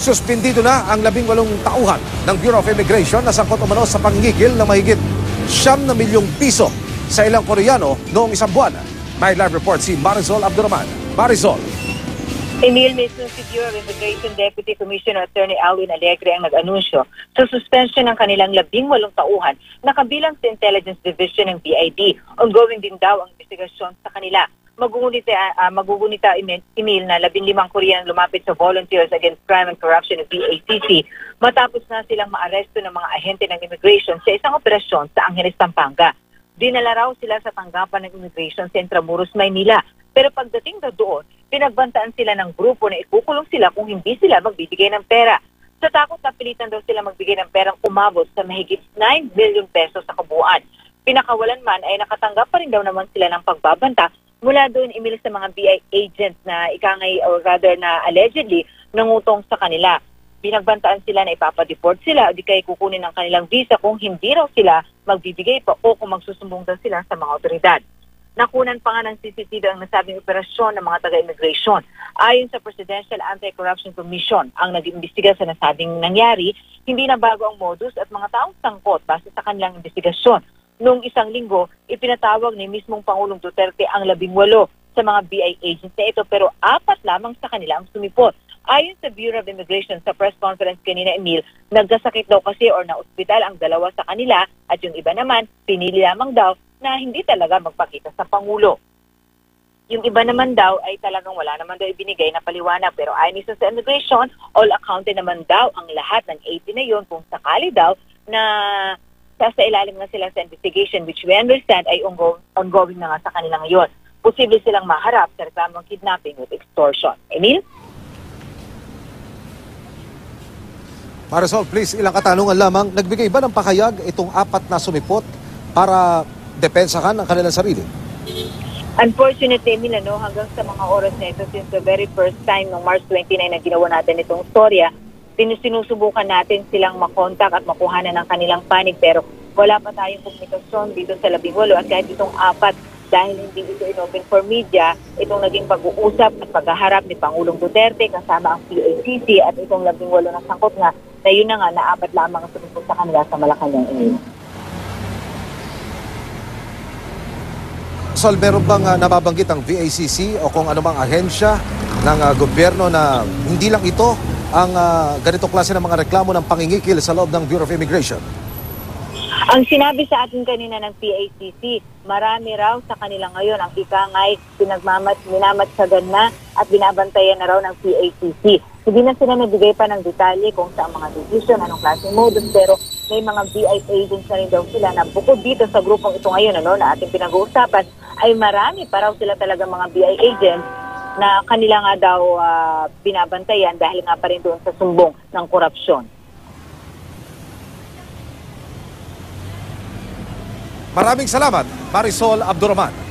Suspindido na ang 18 tauhan ng Bureau of Immigration na sangkot umano sa pangigil na mahigit 9 na milyong piso sa ilang Koreano noong isang buwan. May live report si Marisol Abdurrahman. Marisol. Emil, mismo si Bureau of Immigration Deputy Commissioner Attorney Alwin Alegre ang nag-anunsyo sa suspension ng kanilang 18 tauhan na kabilang sa Intelligence Division ng BID. Ongoing din daw ang investigasyon sa kanila. Magugunita Emil na 15 Korean lumapit sa Volunteers Against Crime and Corruption ng BACC matapos na silang maaresto ng mga ahente ng immigration sa isang operasyon sa Angeles, Pampanga. Dinala raw sila sa tanggapan ng immigration sa Intramuros, Maynila. Pero pagdating daw doon, pinagbantaan sila ng grupo na ikukulong sila kung hindi sila magbibigay ng pera. Sa takot na pilitan daw sila magbigay ng perang umabot sa mahigit 9 billion pesos sa kabuuan. Pinakawalan man ay nakatanggap pa rin daw naman sila ng pagbabanta mula doon Emil sa mga BI agents na na allegedly nangutong sa kanila. Binagbantaan sila na ipapadeport sila o di kaya kukunin ang kanilang visa kung hindi raw sila magbibigay pa o kung magsusumbong daw sila sa mga otoridad. Nakunan pa nga ng CCTV ang nasabing operasyon ng mga taga-immigration. Ayon sa Presidential Anti-Corruption Commission, ang nag-imbestiga sa nasabing nangyari, hindi na bago ang modus at mga taong sangkot base sa kanilang investigasyon. Noong isang linggo, ipinatawag ni mismong Pangulong Duterte ang 18 sa mga BI agents na ito pero 4 lamang sa kanila ang sumipot. Ayon sa Bureau of Immigration sa press conference kanina, Emil, nagkasakit daw kasi or na-ospital ang 2 sa kanila at yung iba naman, pinili lamang daw na hindi talaga magpakita sa Pangulo. Yung iba naman daw ay talagang wala naman daw ibinigay na paliwanag pero ayon nito sa immigration, all accounted naman daw ang lahat ng 80 na yun kung sakali daw na sa ilalim na sila sa investigation which we understand ay ongoing na nga sa kanila ngayon. Posible silang maharap sa reklamong kidnapping with extortion. Emil? Marisol, please, ilang katanungan lamang. Nagbigay ba ng pakayag itong 4 na sumipot para depensahan ang kanilang sarili? Unfortunately, Emil, hanggang sa mga oras na ito, since the very first time noong March 29 na ginawa natin itong storya, sinusubukan natin silang makontak at makuhanan ng kanilang panig pero wala pa tayong komunikasyon dito sa 18 at kahit itong 4 dahil hindi ito inopen for media, itong naging pag-uusap at paghaharap ni Pangulong Duterte kasama ang PACC at itong 18 na sangkot nga na yun na nga na 4 lamang ang sumipot sa kanila sa Malacanang. Sol, meron bang nababanggit ang VACC o kung anumang ahensya ng gobyerno na hindi lang ito ang ganitong klase ng mga reklamo ng pangingikil sa loob ng Bureau of Immigration? Ang sinabi sa atin kanina ng PACC, marami raw sa kanila ngayon ang ikangay minamatsagan na at binabantayan na raw ng PACC. Hindi na sila nagbigay pa ng detalye kung saan mga decision, anong klaseng modus, pero may mga BI agents na rin daw sila na bukod dito sa grupong ito ngayon na ating pinag-uusapan, ay marami pa raw sila talaga mga BI agents na kanila nga daw binabantayan dahil nga pa rin doon sa sumbong ng korupsyon. Maraming salamat, Marisol Abdurrahman.